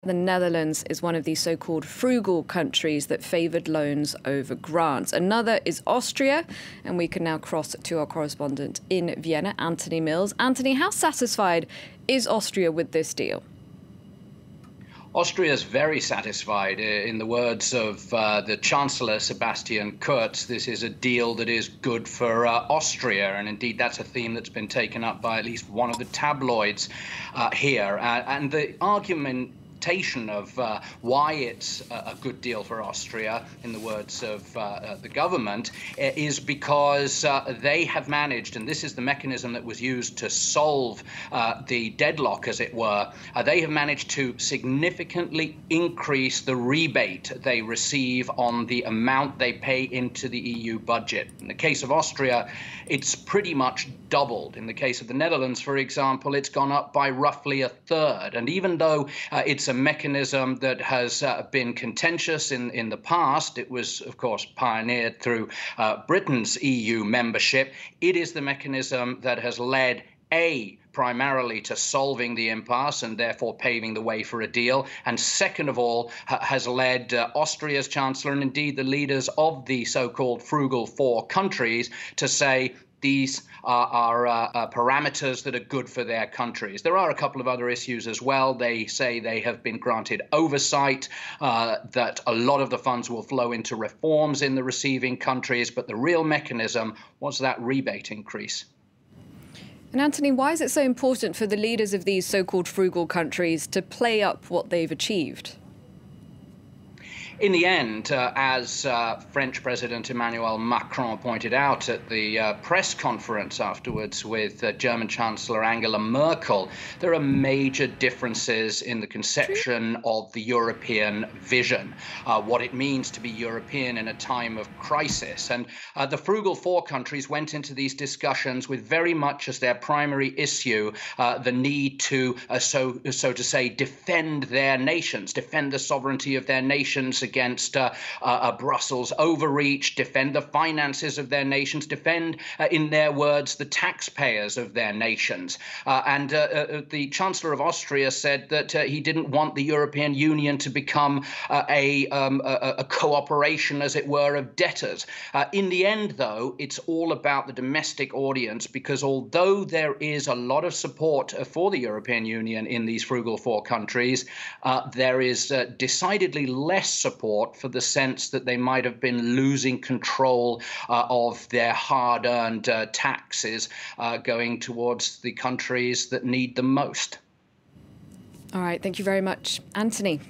the Netherlands is one of these so-called frugal countries that favoured loans over grants. Another is Austria, and we can now cross to our correspondent in Vienna, Anthony Mills. Anthony, how satisfied is Austria with this deal? Austria is very satisfied. In the words of the Chancellor Sebastian Kurz, this is a deal that is good for Austria. And indeed, that's a theme that's been taken up by at least one of the tabloids here. And the argumentation of why it's a good deal for Austria, in the words of the government, is because they have managed, and this is the mechanism that was used to solve the deadlock, as it were, they have managed to significantly increase the rebate they receive on the amount they pay into the EU budget. In the case of Austria, it's pretty much doubled. In the case of the Netherlands, for example, it's gone up by roughly a third. And even though it's a mechanism that has been contentious in the past, it was, of course, pioneered through Britain's EU membership, it is the mechanism that has led primarily to solving the impasse and therefore paving the way for a deal, and second of all, has led Austria's chancellor and indeed the leaders of the so-called frugal four countries to say these are parameters that are good for their countries. There are a couple of other issues as well. They say they have been granted oversight, that a lot of the funds will flow into reforms in the receiving countries, but the real mechanism was that rebate increase. And Anthony, why is it so important for the leaders of these so-called frugal countries to play up what they've achieved? In the end, as French President Emmanuel Macron pointed out at the press conference afterwards with German Chancellor Angela Merkel, there are major differences in the conception of the European vision, what it means to be European in a time of crisis. And the frugal four countries went into these discussions with very much as their primary issue the need to, so to say, defend their nations, defend the sovereignty of their nations against Brussels overreach, defend the finances of their nations, defend, in their words, the taxpayers of their nations. And the Chancellor of Austria said that he didn't want the European Union to become a cooperation, as it were, of debtors. In the end, though, it's all about the domestic audience, because although there is a lot of support for the European Union in these frugal four countries, there is decidedly less support for the sense that they might have been losing control of their hard-earned taxes going towards the countries that need them most. All right. Thank you very much, Anthony.